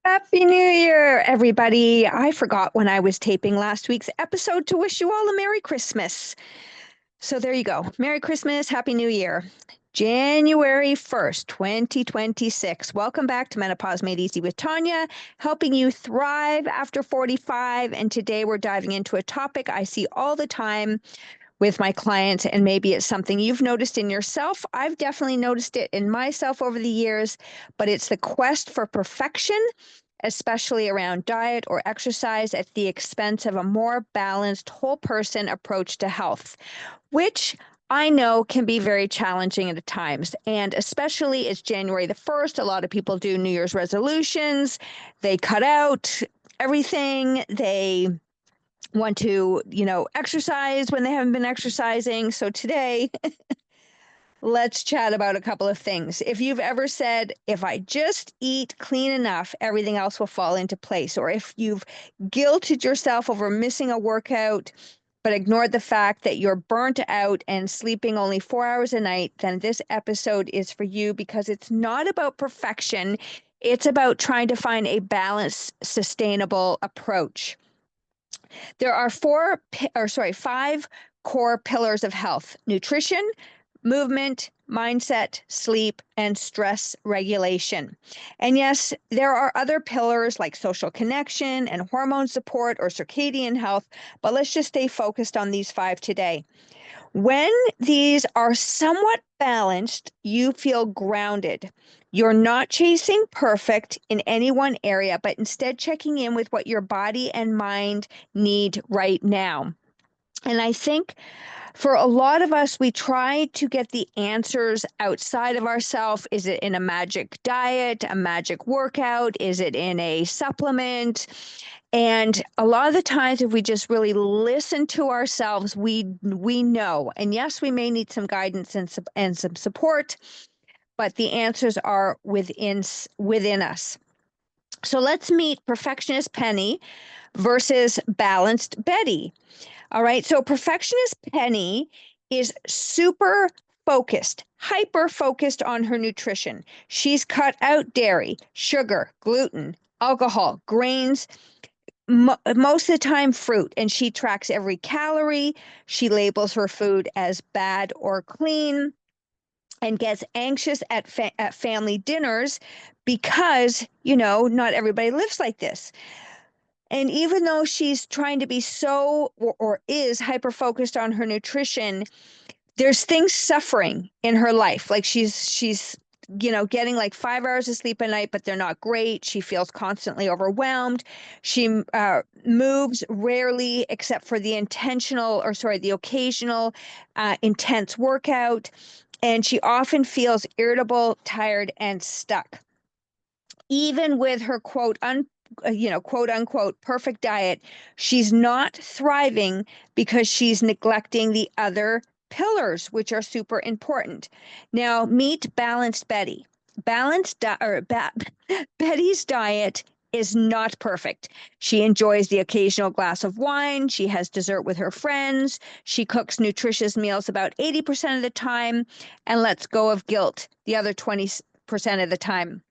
Happy New Year, everybody. I forgot when I was taping last week's episode to wish you all a Merry Christmas. So there you go. Merry Christmas, Happy New Year. January 1st, 2026. Welcome back to Menopause Made Easy with Tanya, helping you thrive after 45. And today we're diving into a topic I see all the time with my clients, and maybe it's something you've noticed in yourself. I've definitely noticed it in myself over the years, but it's the quest for perfection, especially around diet or exercise at the expense of a more balanced, whole person approach to health, which I know can be very challenging at times. And especially it's January the 1st. A lot of people do New Year's resolutions. They cut out everything. They want to, exercise when they haven't been exercising. So today, let's chat about a couple of things. If you've ever said, if I just eat clean enough, everything else will fall into place, or if you've guilted yourself over missing a workout, but ignored the fact that you're burnt out and sleeping only 4 hours a night, then this episode is for you because it's not about perfection. It's about trying to find a balanced, sustainable approach. There are five core pillars of health: nutrition, movement, mindset, sleep, and stress regulation. And yes, there are other pillars like social connection and hormone support or circadian health, but let's just stay focused on these five today. When these are somewhat balanced, you feel grounded. You're not chasing perfect in any one area, but instead checking in with what your body and mind need right now. And I think for a lot of us, we try to get the answers outside of ourselves. Is it in a magic diet, a magic workout? Is it in a supplement? And a lot of the times, if we just really listen to ourselves, we know. And yes, we may need some guidance and some support, but the answers are within us. So let's meet perfectionist Penny versus balanced Betty. All right. So perfectionist Penny is super focused, hyper focused on her nutrition. She's cut out dairy, sugar, gluten, alcohol, grains, most of the time fruit, and she tracks every calorie. She labels her food as bad or clean and gets anxious at family dinners because, not everybody lives like this. And even though she's trying to be or is hyper focused on her nutrition, there's things suffering in her life. Like she's getting like 5 hours of sleep a night, but they're not great. She feels constantly overwhelmed. She moves rarely, except for the occasional intense workout. And she often feels irritable, tired, and stuck. Even with her quote unquote perfect diet, she's not thriving because she's neglecting the other pillars, which are super important. Now, meet balanced Betty. Betty's diet is not perfect. She enjoys the occasional glass of wine. She has dessert with her friends. She cooks nutritious meals about 80% of the time and lets go of guilt the other 20% of the time.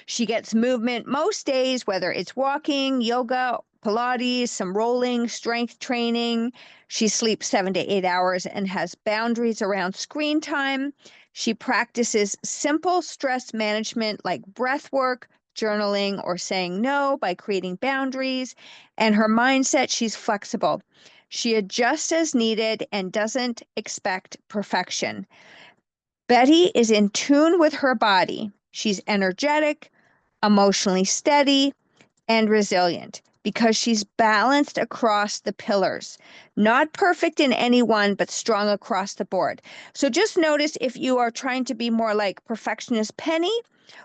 She gets movement most days, whether it's walking, yoga, Pilates, some rolling, strength training. She sleeps 7 to 8 hours and has boundaries around screen time. She practices simple stress management like breath work, journaling, or saying no by creating boundaries. And her mindset, she's flexible. She adjusts as needed and doesn't expect perfection. Betty is in tune with her body. She's energetic, emotionally steady, and resilient because she's balanced across the pillars. Not perfect in any one, but strong across the board. So just notice if you are trying to be more like perfectionist Penny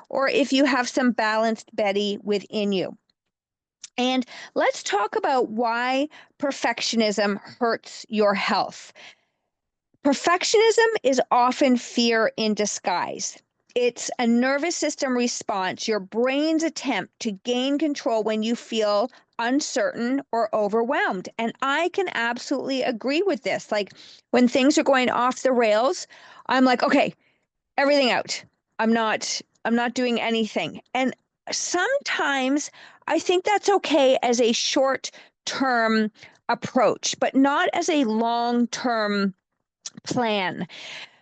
or if you have some balanced Betty within you. And let's talk about why perfectionism hurts your health. Perfectionism is often fear in disguise. It's a nervous system response, your brain's attempt to gain control when you feel uncertain or overwhelmed. And I can absolutely agree with this. Like when things are going off the rails, I'm like, okay, everything out. I'm not doing anything. And sometimes I think that's okay as a short-term approach, but not as a long-term plan,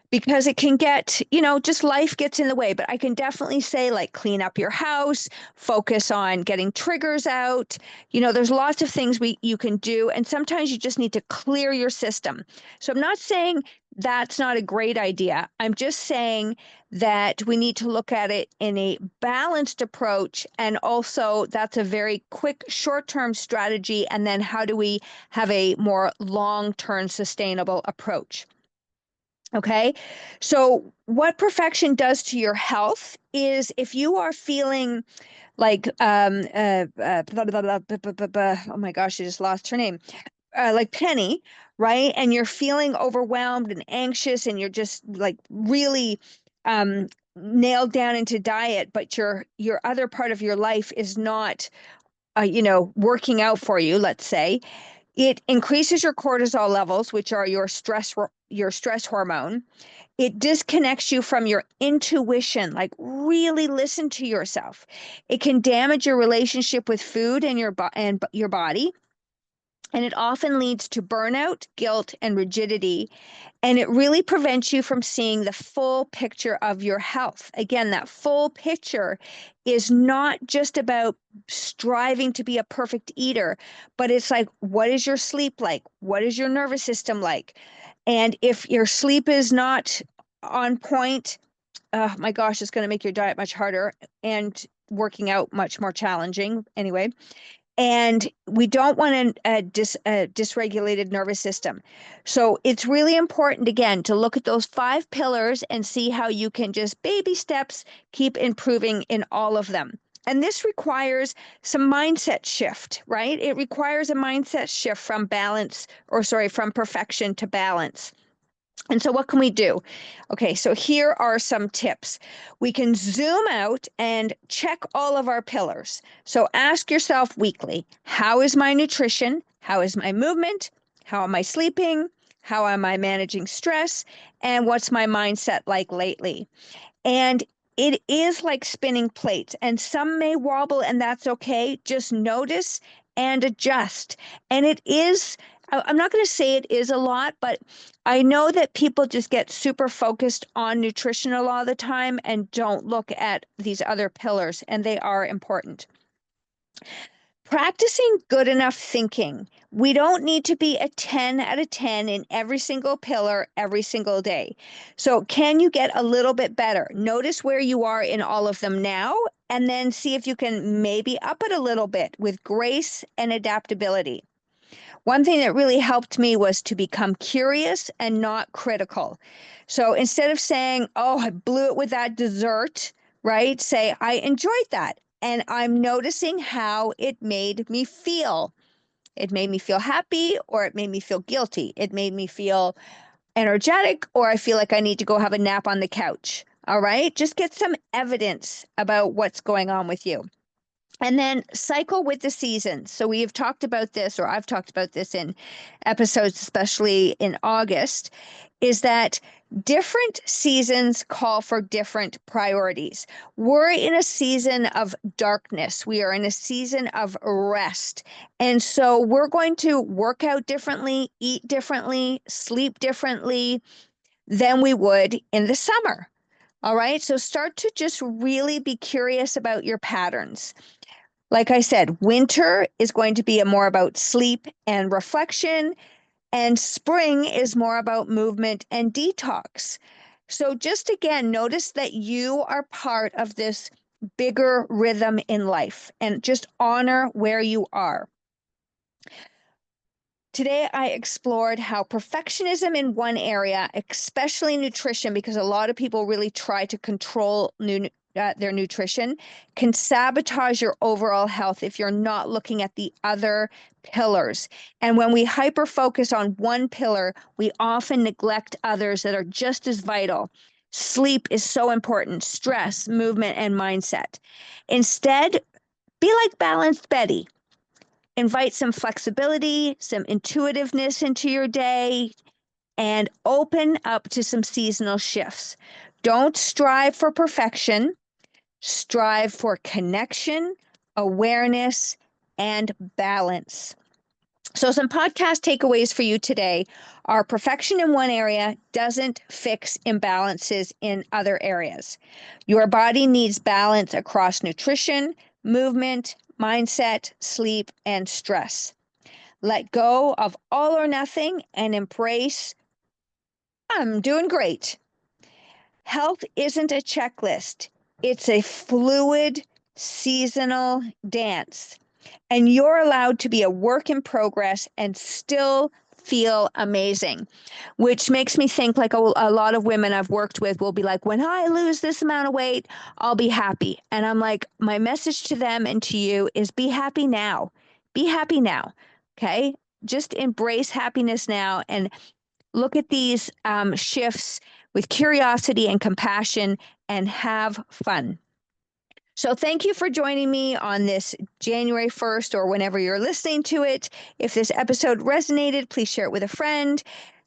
because it can get, just life gets in the way. But I can definitely say, like, clean up your house, focus on getting triggers out. There's lots of things you can do, and sometimes you just need to clear your system. So I'm not saying that's not a great idea. I'm just saying that we need to look at it in a balanced approach, and also that's a very quick short-term strategy. And then how do we have a more long-term sustainable approach? Okay. So, what perfection does to your health is, if you are feeling like, blah, blah, blah, blah, blah, blah, blah, oh my gosh, I just lost her name, like Penny, right? And you're feeling overwhelmed and anxious, and you're just like really nailed down into diet, but your other part of your life is not, working out for you, let's say. It increases your cortisol levels, which are your stress hormone. It disconnects you from your intuition, like really listen to yourself. It can damage your relationship with food and your body, and it often leads to burnout, guilt, and rigidity. And it really prevents you from seeing the full picture of your health. Again, that full picture is not just about striving to be a perfect eater, but it's like, what is your sleep like? What is your nervous system like? And if your sleep is not on point, oh my gosh, it's going to make your diet much harder and working out much more challenging anyway. And we don't want a dysregulated nervous system. So it's really important, again, to look at those 5 pillars and see how you can just baby steps keep improving in all of them. And this requires some mindset shift, right? It requires a mindset shift from perfection to balance. And so what can we do? Okay, so here are some tips. We can zoom out and check all of our pillars. So ask yourself weekly, how is my nutrition? How is my movement? How am I sleeping? How am I managing stress? And what's my mindset like lately? And it is like spinning plates, and some may wobble, and that's okay. Just notice and adjust. And I'm not going to say it is a lot, but I know that people just get super focused on nutrition a lot of the time and don't look at these other pillars, and they are important. Practicing good enough thinking. We don't need to be a 10 out of 10 in every single pillar every single day. So, can you get a little bit better? Notice where you are in all of them now, and then see if you can maybe up it a little bit with grace and adaptability. One thing that really helped me was to become curious and not critical. So instead of saying, oh, I blew it with that dessert, right? Say, I enjoyed that. And I'm noticing how it made me feel. It made me feel happy, or it made me feel guilty. It made me feel energetic, or I feel like I need to go have a nap on the couch. All right. Just get some evidence about what's going on with you. And then cycle with the seasons. So we have talked about this, or I've talked about this in episodes, especially in August, is that different seasons call for different priorities. We're in a season of darkness. We are in a season of rest. And so we're going to work out differently, eat differently, sleep differently than we would in the summer. All right. So start to just really be curious about your patterns. Like I said, winter is going to be more about sleep and reflection, and spring is more about movement and detox. So just again, notice that you are part of this bigger rhythm in life, and just honor where you are. Today, I explored how perfectionism in one area, especially nutrition, because a lot of people really try to control their nutrition, can sabotage your overall health if you're not looking at the other pillars. And when we hyper focus on one pillar, we often neglect others that are just as vital. Sleep is so important, stress, movement, and mindset. Instead, be like Balanced Betty. Invite some flexibility, some intuitiveness into your day, and open up to some seasonal shifts. Don't strive for perfection. strive for connection, awareness, and balance. So, some podcast takeaways for you today are: perfection in one area doesn't fix imbalances in other areas. Your body needs balance across nutrition, movement, mindset, sleep, and stress. Let go of all or nothing and embrace, I'm doing great. Health isn't a checklist, it's a fluid, seasonal dance. And you're allowed to be a work in progress and still feel amazing, which makes me think like a lot of women I've worked with will be like, when I lose this amount of weight, I'll be happy. And I'm like, my message to them and to you is be happy now. Be happy now. Okay. Just embrace happiness now and look at these shifts with curiosity and compassion and have fun. So thank you for joining me on this January 1st or whenever you're listening to it. If this episode resonated, please share it with a friend.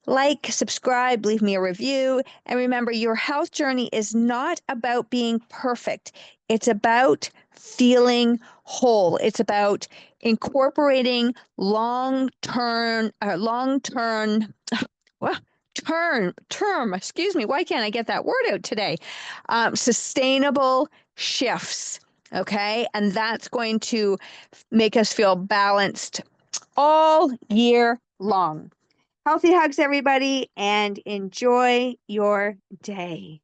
Like, subscribe, leave me a review. And remember, your health journey is not about being perfect. It's about feeling whole. It's about incorporating well, excuse me, why can't I get that word out today? Sustainable shifts, okay? And that's going to make us feel balanced all year long. Healthy hugs, everybody, and enjoy your day.